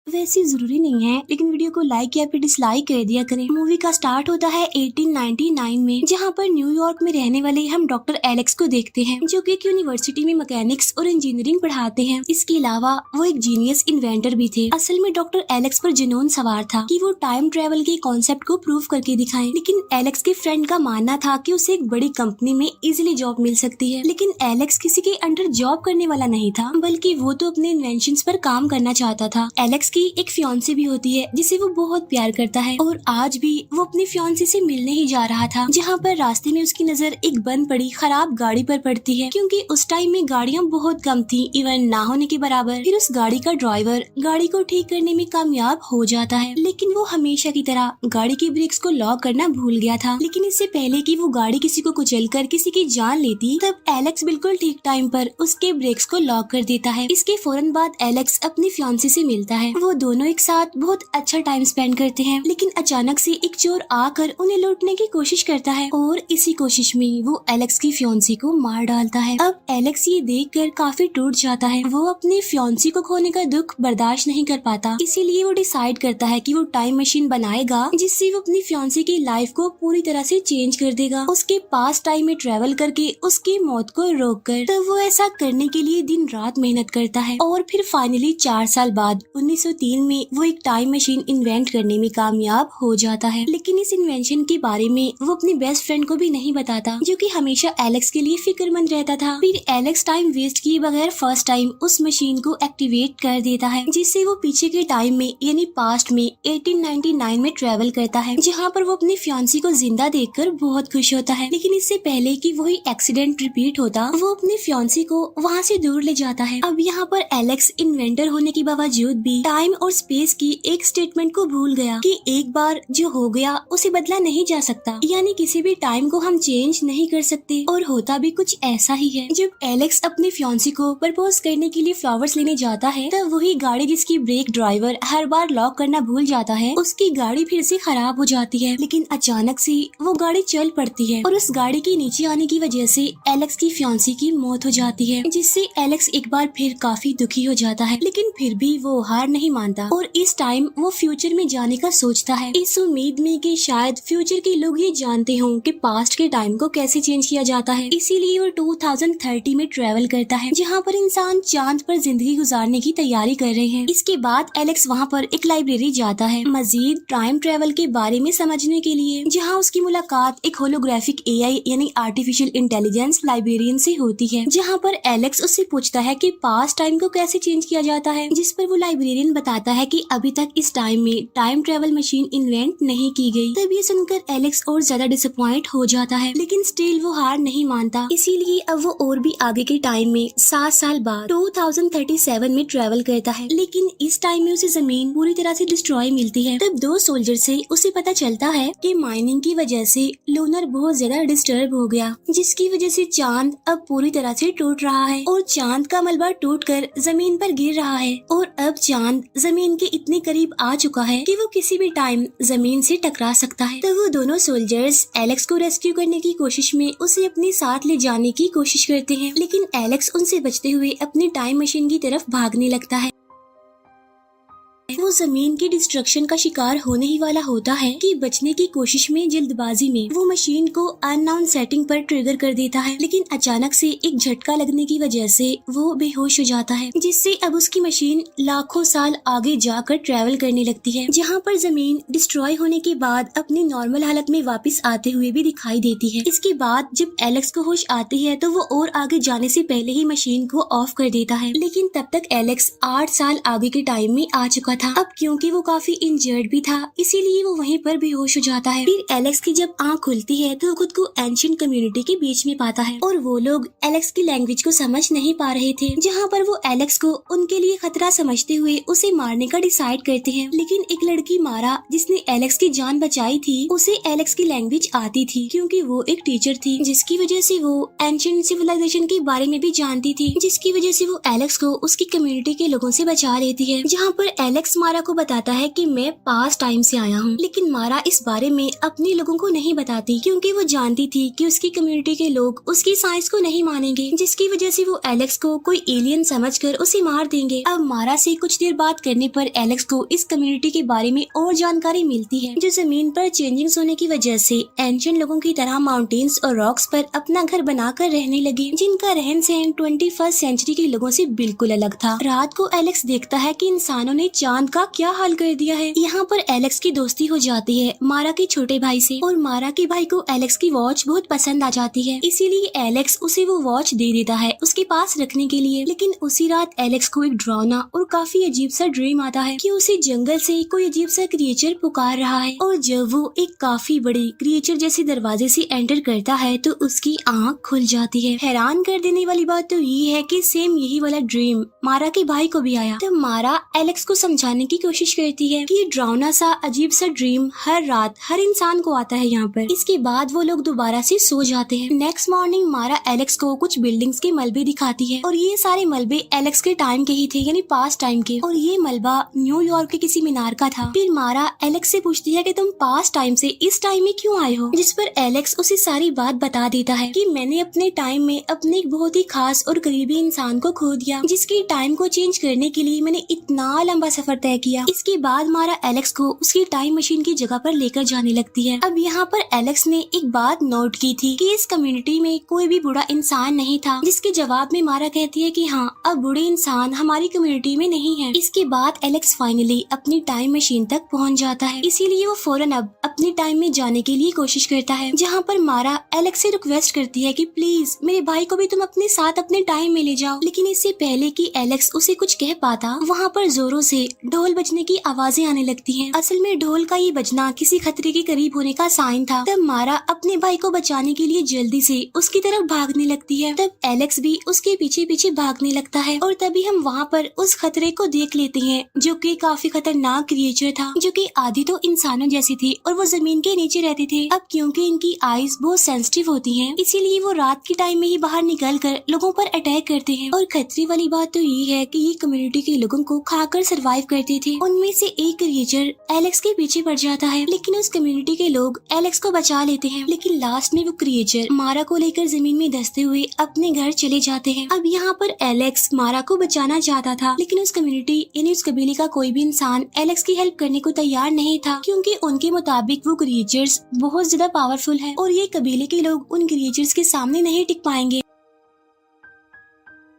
वैसे जरूरी नहीं है, लेकिन वीडियो को लाइक या फिर डिसलाइक कर दिया करें। मूवी का स्टार्ट होता है 1899 में, जहाँ पर न्यूयॉर्क में रहने वाले हम डॉक्टर एलेक्स को देखते हैं, जो कि एक यूनिवर्सिटी में मैकेनिक्स और इंजीनियरिंग पढ़ाते हैं। इसके अलावा वो एक जीनियस इन्वेंटर भी थे। असल में डॉक्टर एलेक्स पर जुनून सवार था कि वो टाइम ट्रेवल के कॉन्सेप्ट को प्रूव करके दिखाएं, लेकिन एलेक्स के फ्रेंड का मानना था कि उसे एक बड़ी कंपनी में इजीली जॉब मिल सकती है। लेकिन एलेक्स किसी के अंडर जॉब करने वाला नहीं था, बल्कि वो तो अपने इन्वेंशंस पर काम करना चाहता था। एलेक्स की एक फियांसी भी होती है जिसे वो बहुत प्यार करता है, और आज भी वो अपनी फियांसी से मिलने ही जा रहा था, जहाँ पर रास्ते में उसकी नजर एक बंद पड़ी खराब गाड़ी पर पड़ती है। क्योंकि उस टाइम में गाड़ियाँ बहुत कम थी, इवन ना होने के बराबर। फिर उस गाड़ी का ड्राइवर गाड़ी को ठीक करने में कामयाब हो जाता है, लेकिन वो हमेशा की तरह गाड़ी की ब्रेक्स को लॉक करना भूल गया था। लेकिन इससे पहले कि वो गाड़ी किसी को कुचलकर किसी की जान लेती, तब एलेक्स बिल्कुल ठीक टाइम पर उसके ब्रेक्स को लॉक कर देता है। इसके फौरन बाद एलेक्स अपनी फियांसी से मिलता है। वो दोनों एक साथ बहुत अच्छा टाइम स्पेंड करते हैं, लेकिन अचानक से एक चोर आकर उन्हें लूटने की कोशिश करता है, और इसी कोशिश में वो एलेक्स की फियांसी को मार डालता है। अब एलेक्स ये देखकर काफी टूट जाता है। वो अपनी फियांसी को खोने का दुख बर्दाश्त नहीं कर पाता, इसीलिए वो डिसाइड करता है कि वो टाइम मशीन बनाएगा, जिससे वो अपनी फियांसी की लाइफ को पूरी तरह से चेंज कर देगा, उसके पास टाइम में ट्रेवल करके उसकी मौत को रोक कर। तो वो ऐसा करने के लिए दिन रात मेहनत करता है, और फिर फाइनली 4 साल बाद 1903 में वो एक टाइम मशीन इन्वेंट करने में कामयाब हो जाता है। लेकिन इस इन्वेंशन के बारे में वो अपनी बेस्ट फ्रेंड को भी नहीं बताता, जो कि हमेशा एलेक्स के लिए फिक्रमंद रहता था। फिर एलेक्स टाइम वेस्ट किए बगैर फर्स्ट टाइम उस मशीन को एक्टिवेट कर देता है, जिससे वो पीछे के टाइम में यानी पास्ट में 1899 में ट्रेवल करता है, जहाँ पर वो अपनी फियांसी को जिंदा देखकर बहुत खुश होता है। लेकिन इससे पहले कि वही एक्सीडेंट रिपीट होता, वो अपनी फियांसी को वहाँ से दूर ले जाता है। अब यहाँ पर एलेक्स इन्वेंटर होने के बावजूद भी टाइम और स्पेस की एक स्टेटमेंट को भूल गया कि एक बार जो हो गया उसे बदला नहीं जा सकता, यानी किसी भी टाइम को हम चेंज नहीं कर सकते। और होता भी कुछ ऐसा ही है। जब एलेक्स अपनी फियांसी को प्रपोज करने के लिए फ्लावर्स लेने जाता है, तब वही गाड़ी जिसकी ब्रेक ड्राइवर हर बार लॉक करना भूल जाता है, उसकी गाड़ी फिर से खराब हो जाती है। लेकिन अचानक से वो गाड़ी चल पड़ती है, और उस गाड़ी के नीचे आने की वजह से एलेक्स की फियांसी की मौत हो जाती है, जिससे एलेक्स एक बार फिर काफी दुखी हो जाता है। लेकिन फिर भी वो हार नहीं मानता, और इस टाइम वो फ्यूचर में जाने का सोचता है, इस उम्मीद में कि शायद फ्यूचर के लोग ये जानते हों कि पास्ट के टाइम को कैसे चेंज किया जाता है। इसीलिए वो 2030 में ट्रेवल करता है, जहाँ पर इंसान चांद पर जिंदगी गुजारने की तैयारी कर रहे हैं। इसके बाद एलेक्स वहाँ पर एक लाइब्रेरी जाता है मजीद टाइम ट्रेवल के बारे में समझने के लिए, जहाँ उसकी मुलाकात एक होलोग्राफिक एआई यानी आर्टिफिशियल इंटेलिजेंस लाइब्रेरियन से होती है, जहाँ पर एलेक्स उससे पूछता है कि पास्ट टाइम को कैसे चेंज किया जाता है, जिस पर वो लाइब्रेरियन बताता है कि अभी तक इस टाइम में टाइम ट्रेवल मशीन इन्वेंट नहीं की गई। तब ये सुनकर एलेक्स और ज्यादा डिसअपॉइंट हो जाता है, लेकिन स्टिल वो हार नहीं मानता। इसीलिए अब वो और भी आगे के टाइम में 7 साल बाद 2037 में ट्रेवल करता है, लेकिन इस टाइम में उसे जमीन पूरी तरह से डिस्ट्रॉय मिलती है। तब 2 सोल्जर से उसे पता चलता है कि माइनिंग की वजह से लूनर बहुत ज्यादा डिस्टर्ब हो गया, जिसकी वजह से चांद अब पूरी तरह से टूट रहा है, और चांद का मलबा टूटकर जमीन पर गिर रहा है, और अब चांद जमीन के इतने करीब आ चुका है कि वो किसी भी टाइम जमीन से टकरा सकता है। तो वो दोनों सोल्जर्स एलेक्स को रेस्क्यू करने की कोशिश में उसे अपने साथ ले जाने की कोशिश करते हैं, लेकिन एलेक्स उनसे बचते हुए अपनी टाइम मशीन की तरफ भागने लगता है। वो जमीन की डिस्ट्रक्शन का शिकार होने ही वाला होता है कि बचने की कोशिश में जल्दबाजी में वो मशीन को अननोन सेटिंग पर ट्रिगर कर देता है, लेकिन अचानक से एक झटका लगने की वजह से वो बेहोश हो जाता है, जिससे अब उसकी मशीन लाखों साल आगे जाकर ट्रेवल करने लगती है, जहाँ पर जमीन डिस्ट्रॉय होने के बाद अपनी नॉर्मल हालत में वापस आते हुए भी दिखाई देती है। इसके बाद जब एलेक्स को होश आती है, तो वो और आगे जाने से पहले ही मशीन को ऑफ कर देता है, लेकिन तब तक एलेक्स 8 साल आगे के टाइम में आ चुका था। अब क्योंकि वो काफी इंजर्ड भी था, इसीलिए वो वहीं पर बेहोश हो जाता है। फिर एलेक्स की जब आँख खुलती है, तो खुद को एंशिएंट कम्युनिटी के बीच में पाता है, और वो लोग एलेक्स की लैंग्वेज को समझ नहीं पा रहे थे, जहाँ पर वो एलेक्स को उनके लिए खतरा समझते हुए उसे मारने का डिसाइड करते हैं। लेकिन एक लड़की मारा जिसने एलेक्स की जान बचाई थी, उसे एलेक्स की लैंग्वेज आती थी, क्योंकि वो एक टीचर थी, जिसकी वजह से वो एंशिएंट सिविलाइजेशन के बारे में भी जानती थी, जिसकी वजह से वो एलेक्स को उसकी कम्युनिटी के लोगों से बचा लेती है। जहाँ पर एलेक्स एलेक्स मारा को बताता है कि मैं पास्ट टाइम से आया हूँ, लेकिन मारा इस बारे में अपने लोगों को नहीं बताती क्योंकि वो जानती थी कि उसकी कम्युनिटी के लोग उसकी साइंस को नहीं मानेंगे, जिसकी वजह से वो एलेक्स को कोई एलियन समझकर उसे मार देंगे। अब मारा से कुछ देर बात करने पर एलेक्स को इस कम्युनिटी के बारे में और जानकारी मिलती है, जो जमीन पर चेंजिंग्स होने की वजह से एंशिएंट लोगों की तरह माउंटेन्स और रॉक्स पर अपना घर बनाकर रहने लगे, जिनका रहन सहन 21st सेंचुरी के लोगों से बिल्कुल अलग था। रात को एलेक्स देखता है कि इंसानों ने चांद का क्या हाल कर दिया है। यहाँ पर एलेक्स की दोस्ती हो जाती है मारा के छोटे भाई से, और मारा के भाई को एलेक्स की वॉच बहुत पसंद आ जाती है, इसीलिए एलेक्स उसे वो वॉच दे देता है उसके पास रखने के लिए। लेकिन उसी रात एलेक्स को एक डरावना और काफी अजीब सा ड्रीम आता है कि उसे जंगल से कोई अजीब सा क्रिएचर पुकार रहा है, और जब वो एक काफी बड़ी क्रिएचर जैसे दरवाजे से एंटर करता है तो उसकी आँख खुल जाती है। हैरान कर देने वाली बात तो ये है कि सेम यही वाला ड्रीम मारा के भाई को भी आया। तो मारा एलेक्स को समझाने की कोशिश करती है कि ये डरावना सा अजीब सा ड्रीम हर रात हर इंसान को आता है यहाँ पर। इसके बाद वो लोग दोबारा से सो जाते हैं। नेक्स्ट मॉर्निंग मारा एलेक्स को कुछ बिल्डिंग्स के मलबे दिखाती है, और ये सारे मलबे एलेक्स के टाइम के ही थे, यानी पास्ट टाइम के, और ये मलबा न्यूयॉर्क के किसी मीनार का था। फिर मारा एलेक्स से पूछती है कि तुम पास्ट टाइम से इस टाइम में क्यों आए हो, जिस पर एलेक्स उसे सारी बात बता देता है कि मैंने अपने टाइम में अपने एक बहुत ही खास और करीबी इंसान को खो दिया, जिसके टाइम को चेंज करने के लिए मैंने इतना लंबा सफर तय किया। इसके बाद मारा एलेक्स को उसकी टाइम मशीन की जगह पर लेकर जाने लगती है। अब यहाँ पर एलेक्स ने एक बात नोट की थी कि इस कम्युनिटी में कोई भी बुरा इंसान नहीं था, जिसके जवाब में मारा कहती है कि हाँ, अब बुरे इंसान हमारी कम्युनिटी में नहीं है। इसके बाद एलेक्स फाइनली अपनी टाइम मशीन तक पहुँच जाता है, इसीलिए वो फौरन अब अपनी टाइम में जाने के लिए कोशिश करता है, जहाँ पर मारा एलेक्स से रिक्वेस्ट करती है कि प्लीज मेरे भाई को भी तुम अपने साथ अपने टाइम में ले जाओ। लेकिन इससे पहले कि एलेक्स उसे कुछ कह पाता, वहाँ पर जोरों से ढोल बजने की आवाजें आने लगती हैं। असल में ढोल का ये बजना किसी खतरे के करीब होने का साइन था। तब मारा अपने भाई को बचाने के लिए जल्दी से उसकी तरफ भागने लगती है। तब एलेक्स भी उसके पीछे पीछे भागने लगता है, और तभी हम वहाँ पर उस खतरे को देख लेते हैं, जो कि काफी खतरनाक क्रिएचर था, जो कि आधी तो इंसानों जैसी थी और वो जमीन के नीचे रहते थे। अब क्योंकि इनकी आईज बहुत सेंसिटिव होती हैं, इसीलिए वो रात के टाइम में ही बाहर निकल कर लोगों पर अटैक करते हैं। और खतरे वाली बात तो ये है कि ये कम्युनिटी के लोगों को खाकर सरवाइव करते थे। उनमें से एक क्रिएचर एलेक्स के पीछे पड़ जाता है, लेकिन उस कम्युनिटी के लोग एलेक्स को बचा लेते हैं। लेकिन लास्ट में वो क्रिएचर मारा को लेकर जमीन में धंसते हुए अपने घर चले जाते हैं। अब यहाँ पर एलेक्स मारा को बचाना चाहता था, लेकिन उस कम्युनिटी यानी उस कबीले का कोई भी इंसान एलेक्स की हेल्प करने को तैयार नहीं था, क्योंकि उनके मुताबिक वो क्रिएचर्स बहुत ज्यादा पावरफुल है और ये कबीले के लोग उन क्रिएचर्स के सामने नहीं टिक पाएंगे।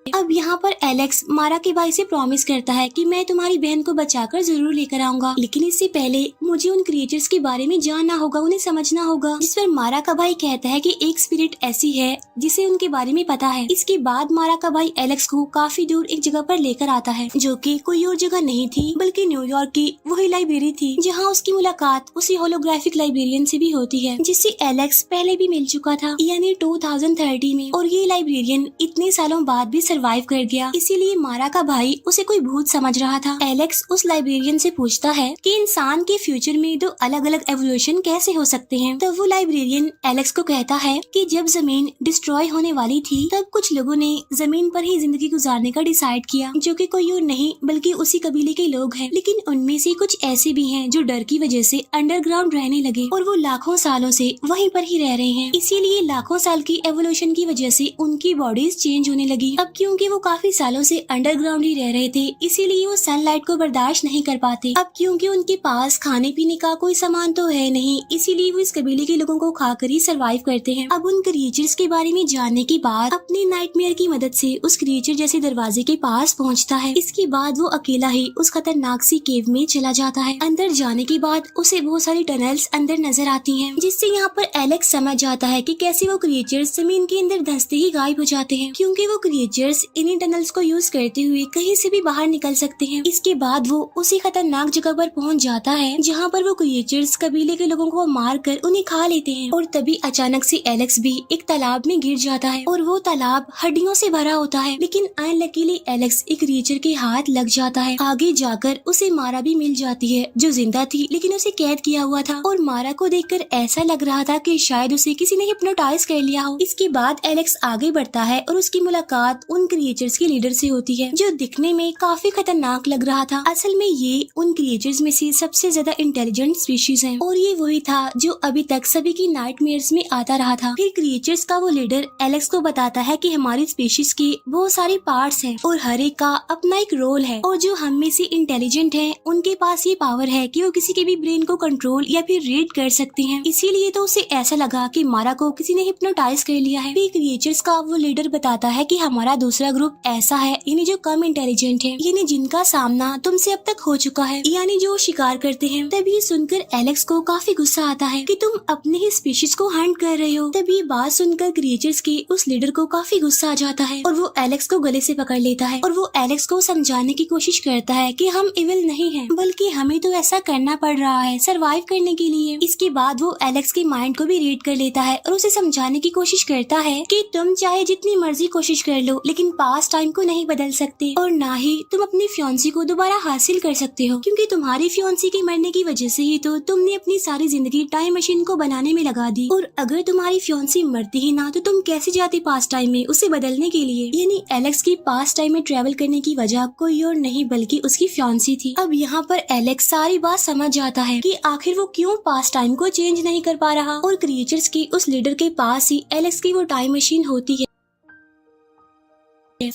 अब यहाँ पर एलेक्स मारा के भाई से प्रॉमिस करता है कि मैं तुम्हारी बहन को बचाकर जरूर लेकर आऊंगा, लेकिन इससे पहले मुझे उन क्रिएचर्स के बारे में जानना होगा, उन्हें समझना होगा। जिस पर मारा का भाई कहता है कि एक स्पिरिट ऐसी है जिसे उनके बारे में पता है। इसके बाद मारा का भाई एलेक्स को काफी दूर एक जगह पर लेकर आता है, जो कि कोई और जगह नहीं थी बल्कि न्यूयॉर्क की वही लाइब्रेरी थी, जहाँ उसकी मुलाकात उसी होलोग्राफिक लाइब्रेरियन से भी होती है, जिससे एलेक्स पहले भी मिल चुका था, यानी 2030 में। और ये लाइब्रेरियन इतने सालों बाद भी सर्वाइव कर गया, इसीलिए मारा का भाई उसे कोई भूत समझ रहा था। एलेक्स उस लाइब्रेरियन से पूछता है कि इंसान के फ्यूचर में दो अलग अलग एवोल्यूशन कैसे हो सकते हैं। तब वो लाइब्रेरियन एलेक्स को कहता है कि जब जमीन डिस्ट्रॉय होने वाली थी तब कुछ लोगों ने जमीन पर ही जिंदगी गुजारने का डिसाइड किया, जो कि कोई और नहीं बल्कि उसी कबीले के लोग हैं। लेकिन उनमें से कुछ ऐसे भी हैं जो डर की वजह से अंडरग्राउंड रहने लगे, और वो लाखों सालों से वहीं पर ही रह रहे हैं। इसीलिए लाखों साल की एवोल्यूशन की वजह से उनकी बॉडीज चेंज होने लगी। अब क्योंकि वो काफी सालों से अंडरग्राउंड ही रह रहे थे, इसीलिए वो सनलाइट को बर्दाश्त नहीं कर पाते। अब क्योंकि उनके पास खाने पीने का कोई सामान तो है नहीं, इसीलिए वो इस कबीले के लोगों को खाकर ही सरवाइव करते हैं। अब उन क्रिएचर्स के बारे में जानने के बाद अपने नाइटमेयर की मदद से उस क्रिएचर जैसे दरवाजे के पास पहुंचता है। इसके बाद वो अकेला ही उस खतरनाक सी केव में चला जाता है। अंदर जाने के बाद उसे बहुत सारी टनल्स अंदर नजर आती हैं, जिससे यहाँ पर एलेक्स समझ जाता है कि कैसे वो क्रिएचर्स जमीन के अंदर धंसते ही गायब हो जाते हैं, क्योंकि वो क्रिएचर्स इन्हीं टनल्स को यूज करते हुए कहीं से भी बाहर निकल सकते हैं। इसके बाद वो उसी खतरनाक जगह पर पहुंच जाता है जहाँ पर वो क्रिएचर्स कबीले के लोगों को मार कर उन्हें खा लेते हैं। और तभी अचानक से एलेक्स भी एक तालाब में गिर जाता है, और वो तालाब हड्डियों से भरा होता है। लेकिन अनलकीली एलेक्स एक क्रिएचर के हाथ लग जाता है। आगे जाकर उसे मारा भी मिल जाती है, जो जिंदा थी लेकिन उसे कैद किया हुआ था, और मारा को देखकर ऐसा लग रहा था कि शायद उसे किसी ने हिप्नोटाइज कर लिया हो। इसके बाद एलेक्स आगे बढ़ता है और उसकी मुलाकात उन उन क्रिएचर्स के लीडर से होती है, जो दिखने में काफी खतरनाक लग रहा था। असल में ये उन क्रिएचर्स में से सबसे ज्यादा इंटेलिजेंट स्पीशीज है और ये वही था जो अभी तक सभी की नाइटमेयर्स में आता रहा था। फिर क्रिएचर्स का वो लीडर एलेक्स को बताता है कि हमारी स्पीशीज के बहुत सारे पार्ट्स हैं और हर एक का अपना एक रोल है, और जो हम में से इंटेलिजेंट है उनके पास ये पावर है कि वो किसी के भी ब्रेन को कंट्रोल या फिर रीड कर सकते हैं। इसीलिए तो उसे ऐसा लगा कि मारा को किसी ने हिप्नोटाइज कर लिया है। फिर क्रिएचर्स का वो लीडर बताता है कि हमारा दूसरा ग्रुप ऐसा है, यानी जो कम इंटेलिजेंट है, यानी जिनका सामना तुमसे अब तक हो चुका है, यानी जो शिकार करते हैं। तब ये सुनकर एलेक्स को काफी गुस्सा आता है कि तुम अपने ही स्पीशीज को हंट कर रहे हो। तब ये बात सुनकर क्रिएचर्स के उस लीडर को काफी गुस्सा आ जाता है और वो एलेक्स को गले से पकड़ लेता है और वो एलेक्स को समझाने की कोशिश करता है कि हम इविल नहीं हैं, बल्कि हमें तो ऐसा करना पड़ रहा है सरवाइव करने के लिए। इसके बाद वो एलेक्स के माइंड को भी रीड कर लेता है और उसे समझाने की कोशिश करता है कि तुम चाहे जितनी मर्जी कोशिश कर लो, लेकिन पास्ट टाइम को नहीं बदल सकते और ना ही तुम अपनी फियांसी को दोबारा हासिल कर सकते हो, क्योंकि तुम्हारी फियांसी के मरने की वजह से ही तो तुमने अपनी सारी जिंदगी टाइम मशीन को बनाने में लगा दी, और अगर तुम्हारी फियांसी मरती ही ना तो तुम कैसे जाते पास्ट टाइम में उसे बदलने के लिए। यानी एलेक्स की पास्ट टाइम में ट्रेवल करने की वजह कोई और नहीं बल्कि उसकी फियांसी थी। अब यहाँ पर एलेक्स सारी बात समझ जाता है कि आखिर वो क्यों पास्ट टाइम को चेंज नहीं कर पा रहा, और क्रिएचर्स की उस लीडर के पास ही एलेक्स की वो टाइम मशीन होती है।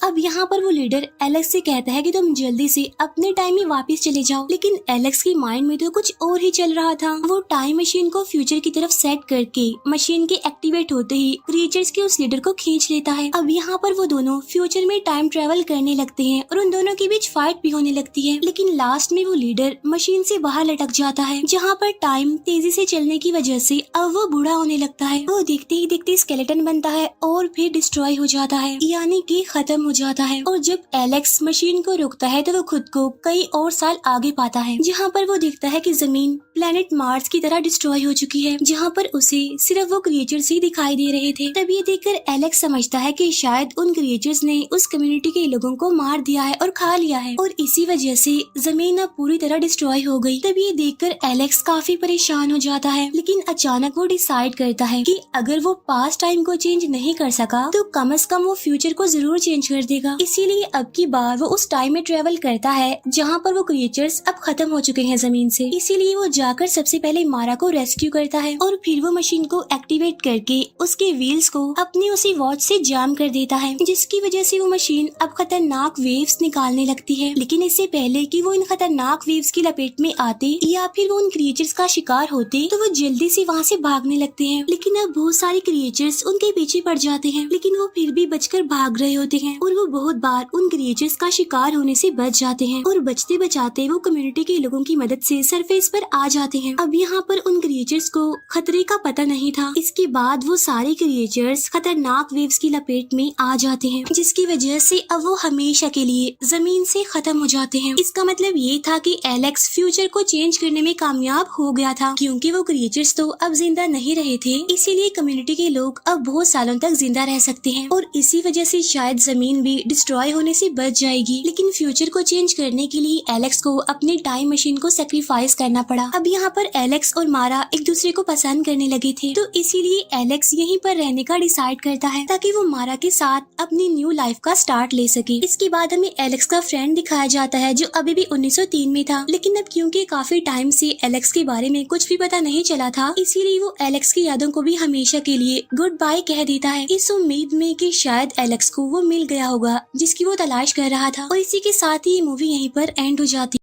अब यहाँ पर वो लीडर एलेक्स से कहता है कि तुम जल्दी से अपने टाइम में वापस चले जाओ, लेकिन एलेक्स की माइंड में तो कुछ और ही चल रहा था। वो टाइम मशीन को फ्यूचर की तरफ सेट करके मशीन के एक्टिवेट होते ही क्रिएचर्स के उस लीडर को खींच लेता है। अब यहाँ पर वो दोनों फ्यूचर में टाइम ट्रेवल करने लगते हैं और उन दोनों के बीच फाइट भी होने लगती है, लेकिन लास्ट में वो लीडर मशीन से बाहर लटक जाता है, जहाँ पर टाइम तेजी से चलने की वजह से अब वो बूढ़ा होने लगता है। वो देखते ही देखते स्केलेटन बनता है और फिर डिस्ट्रॉय हो जाता है, यानी कि खत्म हो जाता है। और जब एलेक्स मशीन को रोकता है तो वो खुद को कई और साल आगे पाता है, जहाँ पर वो देखता है कि जमीन प्लेनेट मार्स की तरह डिस्ट्रॉय हो चुकी है, जहाँ पर उसे सिर्फ वो क्रिएचर्स ही दिखाई दे रहे थे। तब ये देखकर एलेक्स समझता है कि शायद उन क्रिएचर्स ने उस कम्युनिटी के लोगों को मार दिया है और खा लिया है, और इसी वजह से जमीन अब पूरी तरह डिस्ट्रॉय हो गई। तब ये देखकर एलेक्स काफी परेशान हो जाता है, लेकिन अचानक वो डिसाइड करता है कि अगर वो पास्ट टाइम को चेंज नहीं कर सका तो कम से कम वो फ्यूचर को जरूर चेंज कर देगा। इसीलिए अब की बार वो उस टाइम में ट्रेवल करता है जहाँ पर वो क्रिएचर्स अब खत्म हो चुके हैं जमीन से। इसीलिए वो जाकर सबसे पहले मारा को रेस्क्यू करता है और फिर वो मशीन को एक्टिवेट करके उसके व्हील्स को अपनी उसी वॉच से जाम कर देता है, जिसकी वजह से वो मशीन अब खतरनाक वेव्स निकालने लगती है। लेकिन इससे पहले कि वो इन खतरनाक वेव्स की लपेट में आते या फिर वो उन क्रिएचर्स का शिकार होते तो वो जल्दी से वहाँ से भागने लगते हैं, लेकिन अब बहुत सारे क्रिएचर्स उनके पीछे पड़ जाते हैं, लेकिन वो फिर भी बचकर भाग रहे होते हैं और वो बहुत बार उन क्रिएचर्स का शिकार होने से बच जाते हैं, और बचते बचाते वो कम्युनिटी के लोगों की मदद से सरफेस पर आ जाते हैं। अब यहाँ पर उन क्रिएचर्स को खतरे का पता नहीं था। इसके बाद वो सारे क्रिएचर्स खतरनाक वेव्स की लपेट में आ जाते हैं, जिसकी वजह से अब वो हमेशा के लिए जमीन से खत्म हो जाते हैं। इसका मतलब ये था कि एलेक्स फ्यूचर को चेंज करने में कामयाब हो गया था, क्योंकि वो क्रिएचर्स तो अब जिंदा नहीं रहे थे, इसीलिए कम्युनिटी के लोग अब बहुत सालों तक जिंदा रह सकते हैं, और इसी वजह से शायद जमीन भी डिस्ट्रॉय होने से बच जाएगी। लेकिन फ्यूचर को चेंज करने के लिए एलेक्स को अपनी टाइम मशीन को सेक्रीफाइस करना पड़ा। अब यहाँ पर एलेक्स और मारा एक दूसरे को पसंद करने लगे थे, तो इसीलिए एलेक्स यहीं पर रहने का डिसाइड करता है ताकि वो मारा के साथ अपनी न्यू लाइफ का स्टार्ट ले सके। इसके बाद हमें एलेक्स का फ्रेंड दिखाया जाता है जो अभी भी 1903 में था, लेकिन अब क्योंकि काफी टाइम से एलेक्स के बारे में कुछ भी पता नहीं चला था, इसीलिए वो एलेक्स की यादों को भी हमेशा के लिए गुड बाय कह देता है, इस उम्मीद में कि शायद एलेक्स को वो मिल गया होगा जिसकी वो तलाश कर रहा था। और इसी के साथ ही मूवी यहीं पर एंड हो जाती है।